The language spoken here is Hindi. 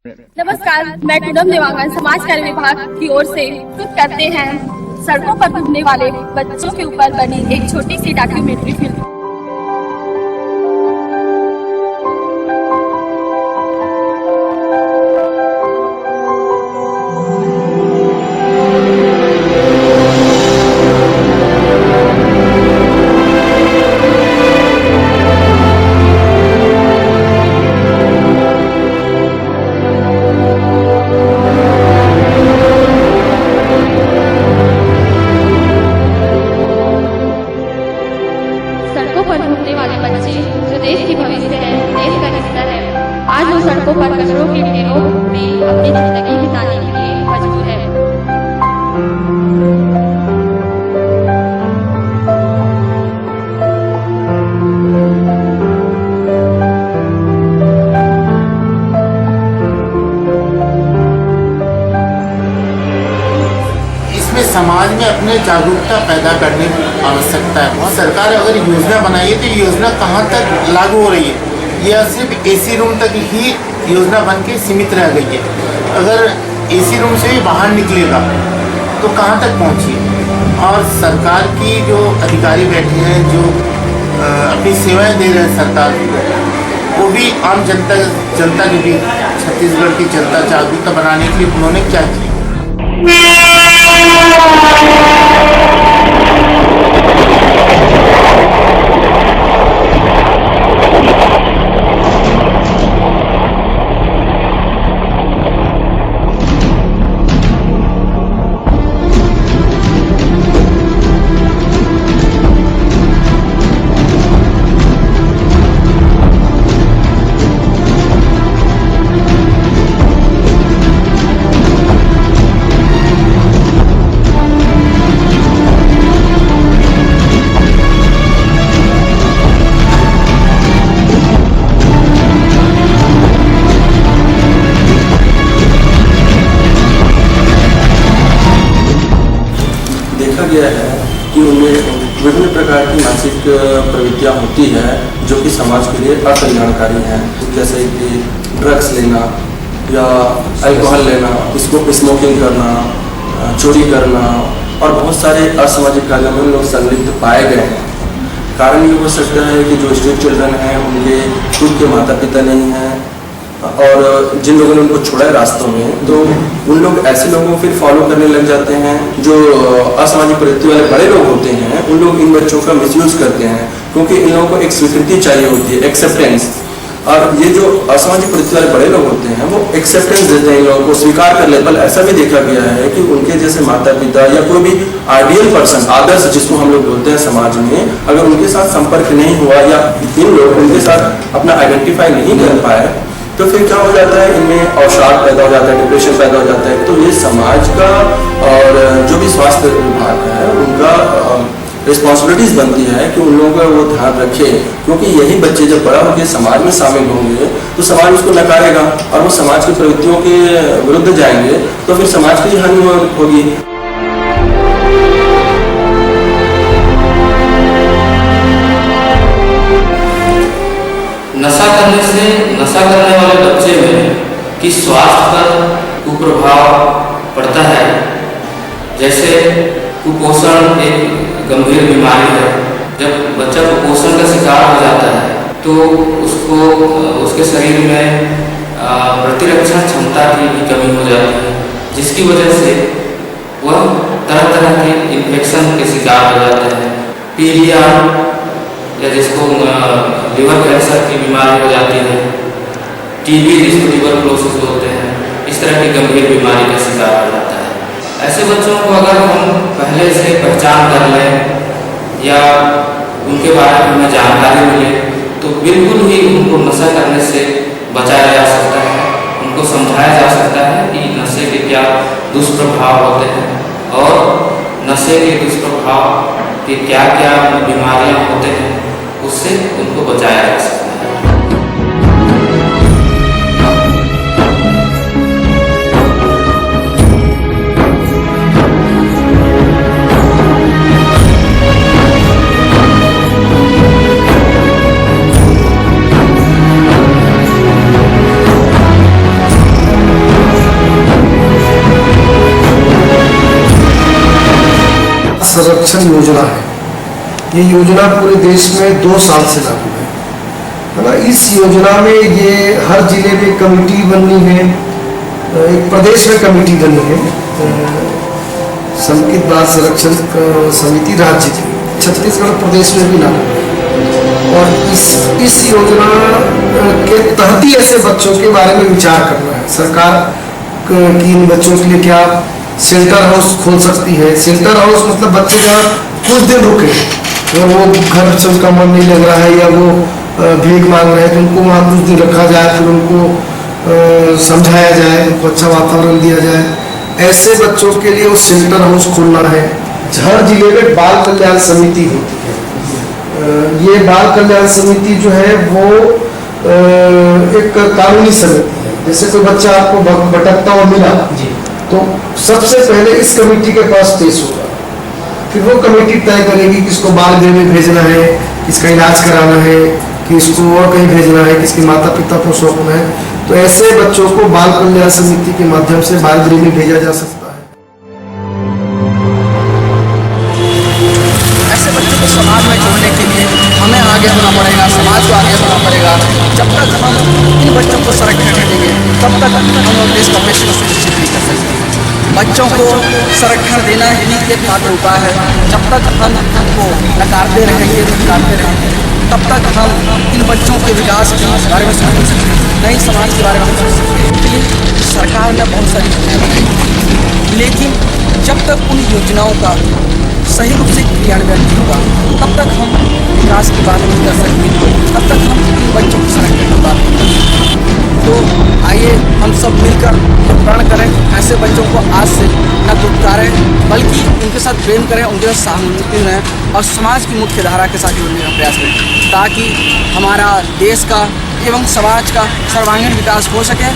नमस्कार, मैं पूनम देवांगन समाज कार्य विभाग की ओर से प्रस्तुत करते हैं सड़कों पर घूमने वाले बच्चों के ऊपर बनी एक छोटी सी डॉक्यूमेंट्री फिल्म। घूमने वाले बच्चे जो देश की भविष्य है, देश का हिस्सा है, आज वो सड़कों पर कचरों के ढेरों में अपनी जिंदगी बिताने के लिए मजबूर है। समाज में अपने जागरूकता पैदा करने की आवश्यकता है। और सरकार अगर योजना बनाई है तो योजना कहाँ तक लागू हो रही है? यह सिर्फ एसी रूम तक ही योजना बन के सीमित रह गई है। अगर एसी रूम से भी बाहर निकलेगा तो कहाँ तक पहुँची? और सरकार की जो अधिकारी बैठे हैं, जो अपनी सेवाएं दे रहे हैं सरकार को, वो भी आम जनता के बीच, छत्तीसगढ़ की जनता जागरूकता बनाने के लिए उन्होंने क्या किया? देखा गया है कि उनमें विभिन्न प्रकार की मानसिक प्रवृत्तियाँ होती है जो कि समाज के लिए अकल्याणकारी हैं, जैसे कि ड्रग्स लेना या अल्कोहल लेना, स्मोकिंग करना, चोरी करना और बहुत सारे असामाजिक कार्यों में लोग संलिप्त पाए गए हैं। कारण ये हो सकता है कि जो स्ट्रीट चिल्ड्रन हैं उनके खुद के माता पिता नहीं हैं और जिन लोगों ने उनको छोड़ा है रास्तों में, तो उन लोग ऐसे लोगों को फिर फॉलो करने लग जाते हैं। जो असामाजिक प्रवृत्ति वाले बड़े लोग होते हैं उन लोग इन बच्चों का मिसयूज करते हैं, क्योंकि इन लोगों को एक स्वीकृति चाहिए होती है, एक्सेप्टेंस। और ये जो असामाजिक प्रवृत्ति वाले बड़े लोग होते हैं वो एक्सेप्टेंस देते हैं, इन लोगों को स्वीकार कर लेते हैं। ऐसा भी देखा गया है कि उनके जैसे माता पिता या कोई भी आइडियल पर्सन, आदर्श जिसको हम लोग बोलते हैं समाज में, अगर उनके साथ संपर्क नहीं हुआ या इन लोग उनके साथ अपना आइडेंटिफाई नहीं कर पाए तो फिर क्या हो जाता है, इनमें अवसाद पैदा हो जाता है, डिप्रेशन पैदा हो जाता है। तो ये समाज का और जो भी स्वास्थ्य विभाग है उनका रिस्पॉन्सिबिलिटीज बनती है कि उन लोगों का वो ध्यान रखे, क्योंकि यही बच्चे जब बड़ा होकर समाज में शामिल होंगे तो समाज उसको नकारेगा और वो समाज की प्रवृत्तियों के विरुद्ध जाएंगे तो फिर समाज की हानि होगी। नशा करने से नशा करने वाले बच्चे में कि स्वास्थ्य पर कुप्रभाव पड़ता है। जैसे कुपोषण एक गंभीर बीमारी है। जब बच्चा कुपोषण का शिकार हो जाता है तो उसको उसके शरीर में प्रतिरक्षा क्षमता की भी कमी हो जाती है, जिसकी वजह से वह तरह तरह के इन्फेक्शन के शिकार हो जाता है। पीलिया या जिसको लिवर कैंसर की बीमारी हो जाती है, टीबी जिसको ट्यूबरकुलोसिस बोलते हैं, इस तरह की गंभीर बीमारी का शिकार हो जाता है। ऐसे बच्चों को अगर हम पहले से पहचान कर लें या उनके बारे में हमें जानकारी मिले तो बिल्कुल ही उनको नशा करने से बचाया जा सकता है। उनको समझाया जा सकता है कि नशे के क्या दुष्प्रभाव होते हैं और नशे के दुष्प्रभाव के क्या क्या बीमारियां होते हैं, उससे उनको बचाया जा सकता है। संरक्षण योजना है। ये योजना पूरे देश में 2 साल से लागू है ना। इस योजना में ये हर जिले में कमेटी बननी है, एक प्रदेश में कमेटी बनी है, समेकित बाल संरक्षण समिति राज्य की, छत्तीसगढ़ प्रदेश में भी लागू है। और इस योजना के तहत ही ऐसे बच्चों के बारे में विचार करना है। सरकार की इन बच्चों के लिए क्या शेल्टर हाउस खोल सकती है। शेल्टर हाउस मतलब बच्चे जहाँ कुछ दिन रुके, अगर वो घर से उनका मन नहीं लग रहा है या वो भीख मांग रहे हैं तो उनको वहाँ कुछ दिन रखा जाए, फिर उनको समझाया जाए, उनको अच्छा वातावरण दिया जाए। ऐसे बच्चों के लिए वो शेल्टर हाउस खोलना है। हर जिले में बाल कल्याण समिति होती है। ये बाल कल्याण समिति जो है वो एक कानूनी समिति है। जैसे कोई बच्चा आपको भटकता हुआ मिला तो सबसे पहले इस कमेटी के पास पेश होगा, फिर वो कमेटी तय करेगी कि इसको बाल गृह में भेजना है, किसका इलाज कराना है, कि इसको और कहीं भेजना है, किसके माता पिता को सौंपना है। तो ऐसे बच्चों को बाल कल्याण समिति के माध्यम से बाल गृह में भेजा जा सकता है। ऐसे बच्चों को समाज में जोड़ने के लिए हमें आगे होना पड़ेगा, समाज को आगे होना पड़ेगा। जब तक हम इन बच्चों को संरक्षण नहीं देंगे तब तक हम देश का भविष्य को सुनिश्चित नहीं कर सकते। बच्चों को संरक्षण देना ही एकमात्र उपाय है। जब तक हम उनको नकारते रहेंगे तब तक हम इन बच्चों के विकास के बारे में सोच सकते, नई समाज के बारे में सोच सकते। सरकार ने बहुत सारी योजनाएं बनाई, लेकिन जब तक उन योजनाओं का सही रूप से क्रियान्वयन नहीं होगा तब तक हम विकास की बात नहीं कर सकते, तब तक हम इन बच्चों की संरक्षण की बात नहीं कर सकते। तो आइए हम सब मिलकर प्रण करें, ऐसे बच्चों को आज से न दुत्कारें बल्कि उनके साथ प्रेम करें, उनके साथ सहानुभूति रहें और समाज की मुख्य धारा के साथ जुड़ने का प्रयास करें ताकि हमारा देश का एवं समाज का सर्वांगीण विकास हो सके